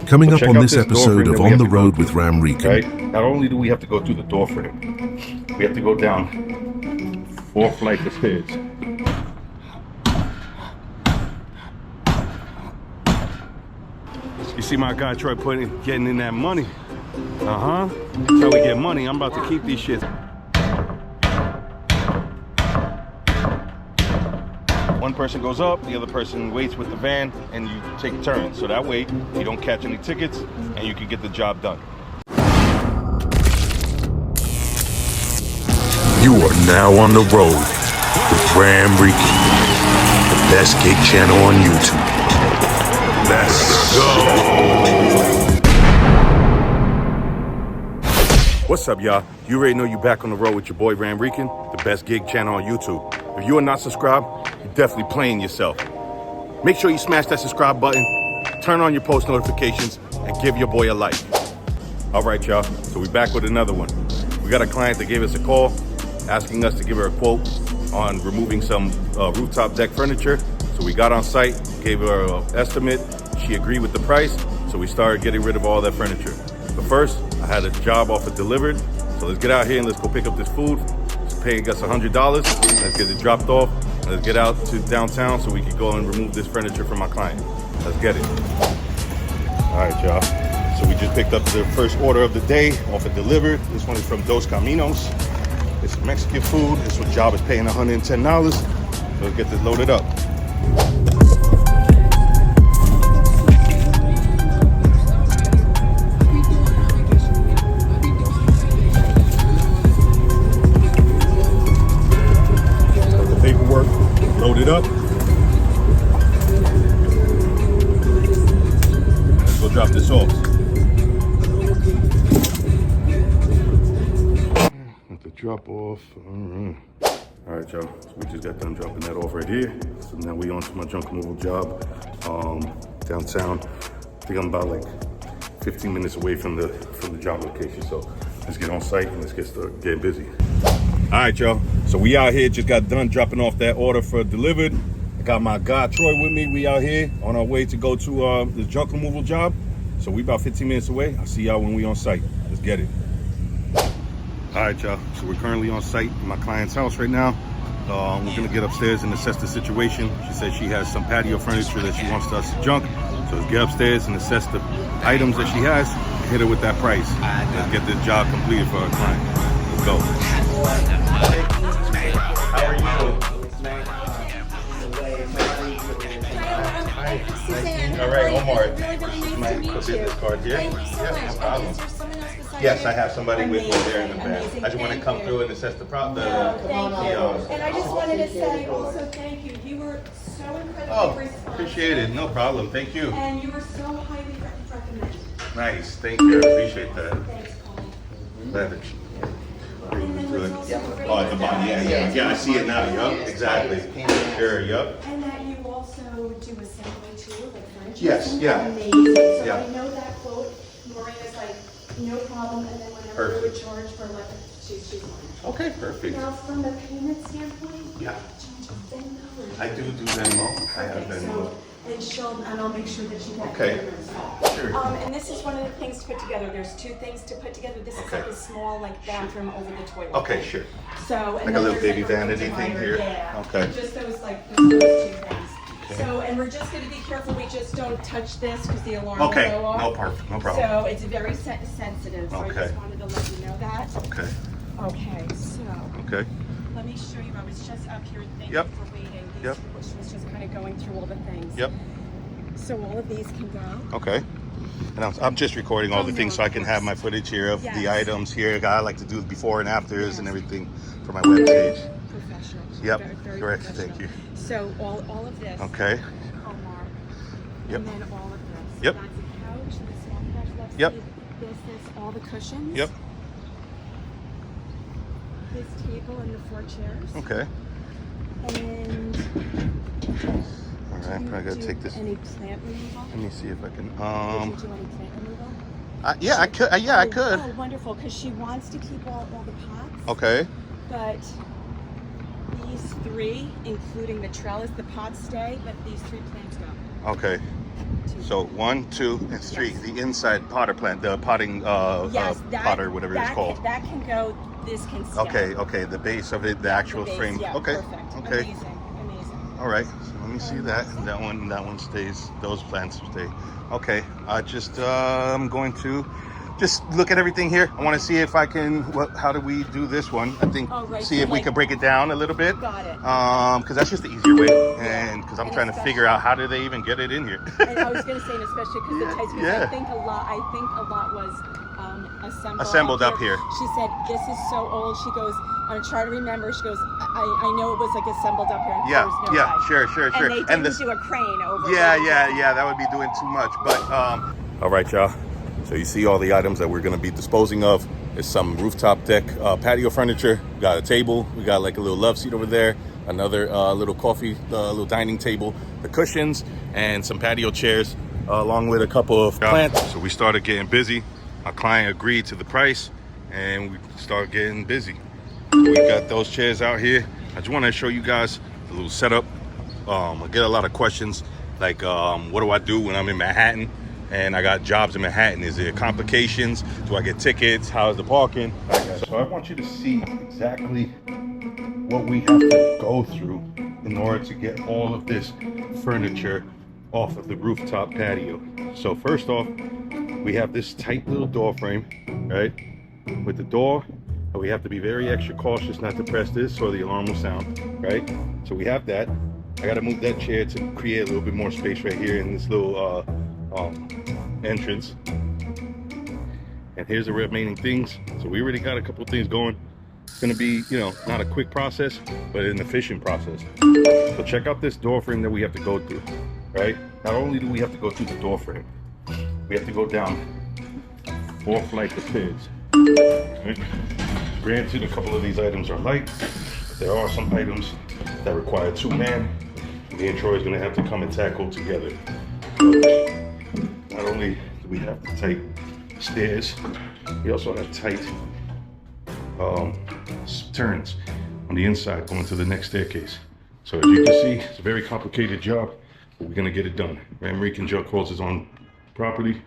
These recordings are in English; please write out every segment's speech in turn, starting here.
Coming up check on out this door episode frame of that we On have the to go Road through, with Ramrican. Right? Not only do we have to go through the door frame, we have to go down 4 flights of stairs. You see my guy Troy getting in that money. That's how we get money. I'm about to keep these shits. One person goes up, the other person waits with the van, and you take turns. So that way, you don't catch any tickets, and you can get the job done. You are now on the road with Ramrican, the best gig channel on YouTube. Let's go! What's up, y'all? You already know you back on the road with your boy Ramrican, the best gig channel on YouTube. If you are not subscribed, you're definitely playing yourself. Make sure you smash that subscribe button, turn on your post notifications, and give your boy a like. All right, y'all, so we back with another one. We got a client that gave us a call, asking us to give her a quote on removing some rooftop deck furniture. So we got on site, gave her an estimate. She agreed with the price, so we started getting rid of all that furniture. But first, I had a job offer delivered. So let's get out here and let's go pick up this food. It's paying us $100. Let's get it dropped off. Let's get out to downtown so we can go and remove this furniture from my client. Let's get it. All right, y'all. So we just picked up the first order of the day, offer delivered. This one is from Dos Caminos. It's Mexican food. This one job is paying $110. So let's get this loaded up. The paperwork loaded up. Let's go drop this off. Drop off. All right, y'all. So we just got done dropping that off right here. So now we on to my junk removal job downtown. I think I'm about like 15 minutes away from the job location. So let's get on site and let's get started getting busy. All right, y'all. So we out here, just got done dropping off that order for delivered. I got my guy Troy with me. We out here on our way to go to the junk removal job. So we about 15 minutes away. I'll see y'all when we on site. Let's get it. All right, y'all, so we're currently on site in my client's house right now. We're gonna get upstairs and assess the situation. She said she has some patio furniture that she wants us to junk. So let's get upstairs and assess the items that she has, hit her with that price. Let's get this job completed for our client. Let's go. How are you? Suzanne. All right, Omar. Really, really This is nice my to meet business you. card here. Thank you so Yes, much. no problem. Is there someone else beside Yes, you? I have somebody with me there in the back. Amazing. I just want to Thank come you. through and assess the Thank you. And I just wanted to say also thank you. You were so incredibly responsive. Appreciate it. No problem. Thank you. And you were so highly recommended. Nice. Thank you. I appreciate that. Thanks, Colin. Leather. And then there's also the great Oh, at the bottom. Yeah, I see it now. Yup. Exactly. Sure. Yup. And that you also do assembly too, like furniture. Yes, yeah. Amazing. So Yeah. I know that quote, Maria's like, no problem, and then whenever you would charge for like, she's fine. Okay. Perfect. Now, from the payment standpoint, Yeah. charge a Venmo. I do Venmo. I have Okay, Venmo. and I'll make sure that you get Okay. Venmo as well. Sure. And this is one of the things to put together. There's 2 things to put together. This is Okay. like a small like bathroom over the toilet. Okay. Sure. So and Like then a little there's, baby like, a vanity thing recliner. here? Yeah. Okay. Just those those 2 things. So and we're just going to be careful. We just don't touch this because the alarm Okay. will go off. No problem. So it's very sensitive. So I Okay. just wanted to let you know that. Okay. Okay. So Okay. let me show you. I was just up here. Thank Yep. you for waiting. Yep. She was just kind of going through all the things. Yep. So all of these can go. Okay. And I'm just recording all the Oh, things no, so I of can course. have my footage here of the Yes. items here. I like to do before and afters Yes. and everything for my webpage. Professional. Yep. Very, very Correct. professional. Thank you. So all of this. Okay. Omar. Yep. And then all of this. Yep. That's a couch, the small couch left Yep. seat, this, all the cushions. Yep. This table and the 4 chairs. Okay. And All right. I gotta do take this. any plant removal? Let me see if I can. Did you do any plant removal? Yeah, I could. Yeah, I could. Oh, wonderful, because she wants to keep all the pots. Okay. But these 3, including the trellis, the pots stay, but these 3 plants go. Okay. So 1, 2, and 3. Yes. The inside potter plant, the potting Yes, potter, whatever it's called. That can go. This can stay. Okay. The base of it, the actual base, frame. Yeah, Okay. Perfect. Okay. Amazing. All right. So let me see that. That one stays. Those plants stay. Okay. I just I'm going to just look at everything here. I want to see if I can. How do we do this one? I think see if we can break it down a little bit. Got it. Because that's just the easier way, and because I'm trying to figure out how do they even get it in here. And I was going to say, and especially because the tights. Yeah. I think a lot was assembled up here. She said, "This is so old." She goes, "I'm trying to remember." She goes, "I know it was like assembled up here." Sure. And they didn't do a crane over. Yeah. That would be doing too much. But all right, y'all. So you see all the items that we're going to be disposing of. There's some rooftop deck patio furniture. We got a table. We got like a little love seat over there. Another little coffee, little dining table. The cushions and some patio chairs, along with a couple of plants. So we started getting busy. Our client agreed to the price, and we started getting busy. So we got those chairs out here. I just want to show you guys a little setup. I get a lot of questions like, what do I do when I'm in Manhattan? And I got jobs in Manhattan. Is there complications? Do I get tickets? How's the parking? So I want you to see exactly what we have to go through in order to get all of this furniture off of the rooftop patio. So first off, we have this tight little door frame, right? With the door, we have to be very extra cautious not to press this or the alarm will sound, right? So we have that. I gotta move that chair to create a little bit more space right here in this little entrance. And here's the remaining things. So we already got a couple of things going. It's gonna be, not a quick process, but an efficient process. So check out this door frame that we have to go through, right? Not only do we have to go through the door frame, we have to go down 4 flights of stairs. Right? Granted, a couple of these items are light, but there are some items that require 2-man. Me and Troy's gonna have to come and tackle together. Not only do we have the tight stairs, we also have tight turns on the inside going to the next staircase. So as you can see, it's a very complicated job, but we're gonna get it done. Ramrican Junk Hauls is on property.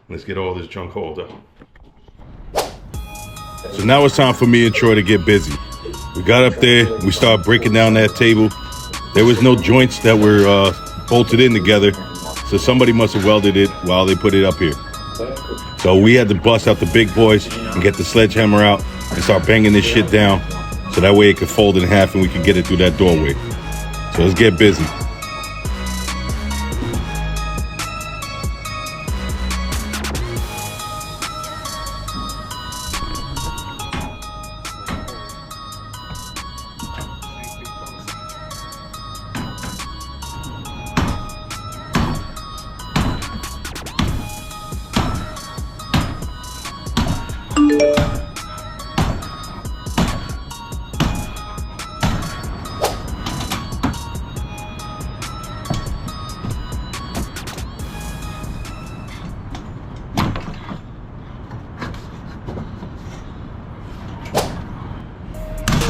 Let's get all this junk hauled up. So now it's time for me and Troy to get busy. We got up there, we started breaking down that table. There was no joints that were bolted in together, so somebody must have welded it while they put it up here. So we had to bust out the big boys and get the sledgehammer out and start banging this shit down, so that way it could fold in half and we could get it through that doorway. So let's get busy.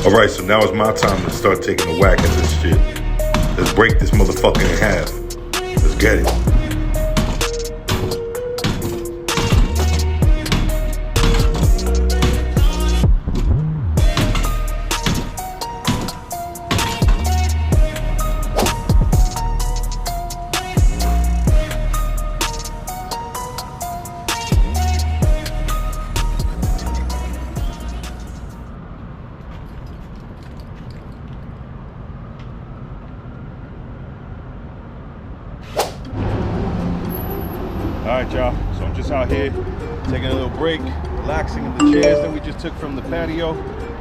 All right, so now it's my time to start taking a whack at this shit. Let's break this motherfucker in half. Let's get it. All right, y'all, so I'm just out here taking a little break, relaxing in the chairs that we just took from the patio,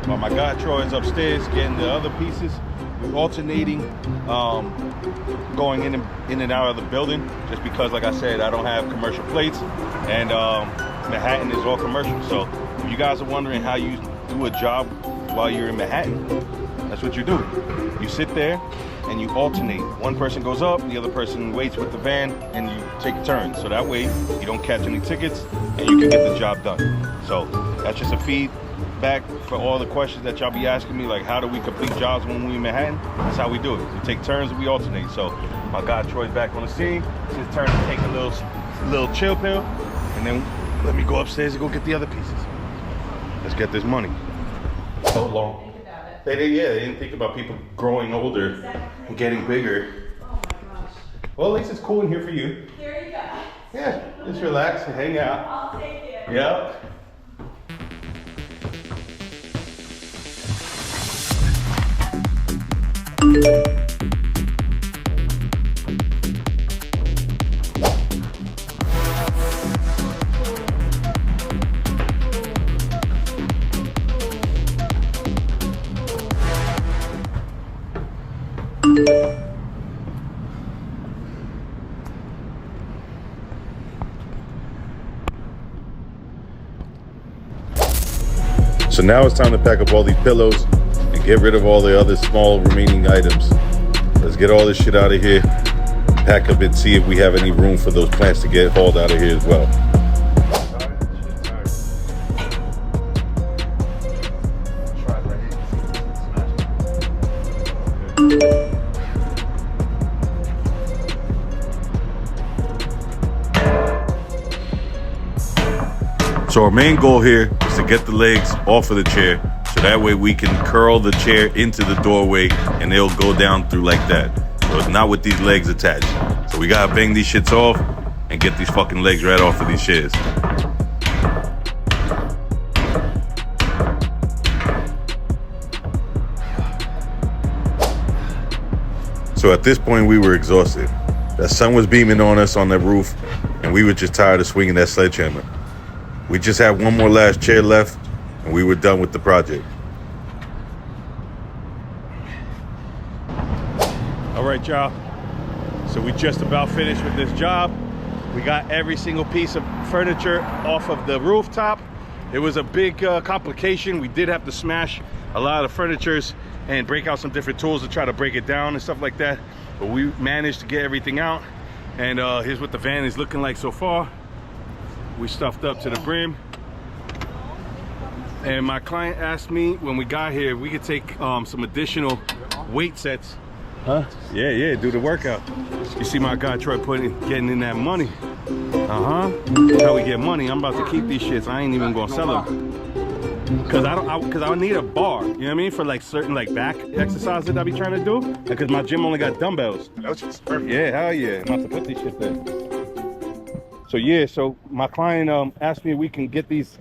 while my guy Troy is upstairs getting the other pieces. We're alternating, going in and out of the building, just because, like I said, I don't have commercial plates, and Manhattan is all commercial. So if you guys are wondering how you do a job while you're in Manhattan, that's what you do. You sit there and you alternate. One person goes up, the other person waits with the van, and you take turns. So that way you don't catch any tickets and you can get the job done. So that's just a feedback for all the questions that y'all be asking me, like how do we complete jobs when we in Manhattan? That's how we do it. We take turns and we alternate. So My guy Troy's back on the scene. It's his turn to take a little chill pill, and then let me go upstairs and go get the other pieces. Let's get this money. So long. They didn't think about people growing older and getting bigger. Oh my gosh. Well, at least it's cool in here for you. There you go. Yeah, just relax and hang out. I'll take it. Yep. So now it's time to pack up all these pillows and get rid of all the other small remaining items. Let's get all this shit out of here, pack up and see if we have any room for those plants to get hauled out of here as well. So our main goal here is to get the legs off of the chair, so that way we can curl the chair into the doorway and they'll go down through like that. So it's not with these legs attached. So we gotta bang these shits off and get these fucking legs right off of these chairs. So at this point we were exhausted. The sun was beaming on us on the roof and we were just tired of swinging that sledgehammer. We just had one more last chair left and we were done with the project. All right, y'all. So we just about finished with this job. We got every single piece of furniture off of the rooftop. It was a big complication. We did have to smash a lot of furnitures and break out some different tools to try to break it down and stuff like that. But we managed to get everything out. And here's what the van is looking like so far. We stuffed up to the brim. And my client asked me when we got here, we could take some additional weight sets. Huh? Yeah, do the workout. You see my guy Troy getting in that money. That's how we get money. I'm about to keep these shits. I ain't even gonna sell them. Cause I need a bar, you know what I mean? For like certain like back exercises that I be trying to do. Because my gym only got dumbbells. That's just perfect. Yeah, hell yeah. I'm about to put these shit there. So yeah, so my client asked me if we can get these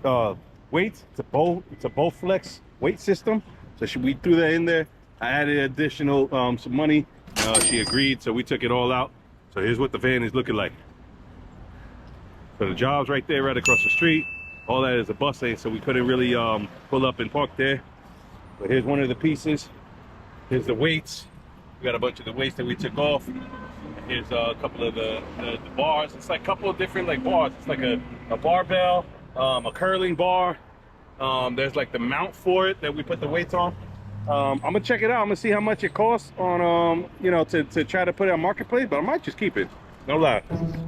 weights. It's a Bowflex weight system. So we threw that in there. I added additional some money. She agreed, so we took it all out. So here's what the van is looking like. So the job's right there, right across the street. All that is a bus lane, so we couldn't really pull up and park there. But here's one of the pieces. Here's the weights. We got a bunch of the weights that we took off. Here's a couple of the bars. It's like a couple of different like bars. It's like a barbell, a curling bar. There's like the mount for it that we put the weights on. I'm gonna check it out. I'm gonna see how much it costs on you know, to try to put it on Marketplace, but I might just keep it. No lie.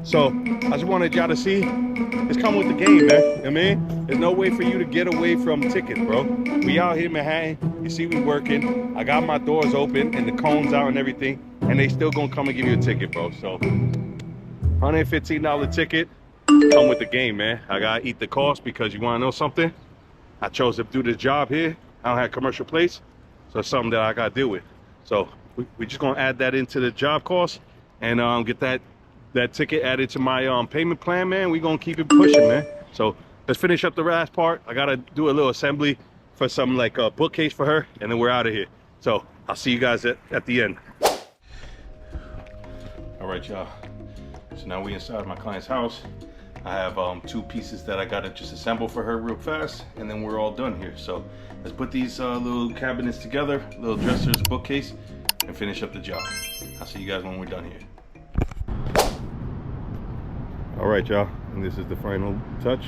So I just wanted y'all to see it's come with the game, man. You know what I mean? There's no way for you to get away from tickets, bro. We out here in Manhattan. You see we working. I got my doors open and the cones out and everything, and they still gonna come and give you a ticket, bro. So $115 ticket, come with the game, man. I gotta eat the cost because you wanna know something? I chose to do this job here. I don't have a commercial place, so it's something that I gotta deal with. So we just gonna add that into the job cost and get that ticket added to my payment plan, man. We gonna keep it pushing, man. So let's finish up the last part. I gotta do a little assembly for some like a bookcase for her, and then we're out of here. So I'll see you guys at the end. All right, y'all. So now we inside my client's house. I have two pieces that I gotta just assemble for her real fast, and then we're all done here. So let's put these little cabinets together, little dressers, bookcase, and finish up the job. I'll see you guys when we're done here. All right, y'all, and this is the final touch.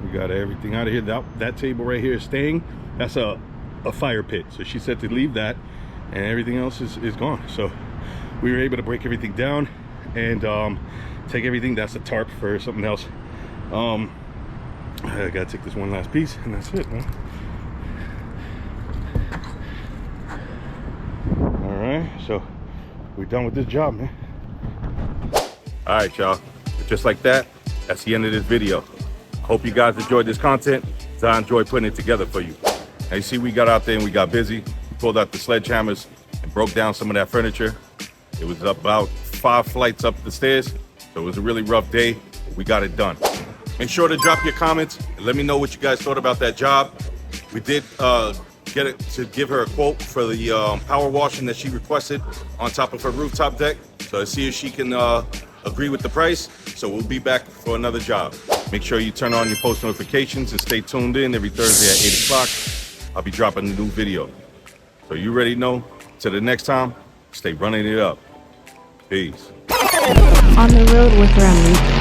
We got everything out of here. That table right here is staying. That's a fire pit, so she said to leave that, and everything else is gone. So we were able to break everything down and take everything. That's a tarp for something else. I gotta take this one last piece, and that's it, man. All right, so we're done with this job, man. All right, y'all. Just like that, that's the end of this video. Hope you guys enjoyed this content, as I enjoyed putting it together for you. Now, you see, we got out there and we got busy. We pulled out the sledgehammers and broke down some of that furniture. It was about 5 flights up the stairs, so it was a really rough day, but we got it done. Make sure to drop your comments and let me know what you guys thought about that job. We did get it to give her a quote for the power washing that she requested on top of her rooftop deck. So let's see if she can agree with the price. So we'll be back for another job. Make sure you turn on your post notifications and stay tuned in every Thursday at 8 o'clock. I'll be dropping a new video. So you already know. Till the next time, stay running it up. Peace. On the road with Ramrican.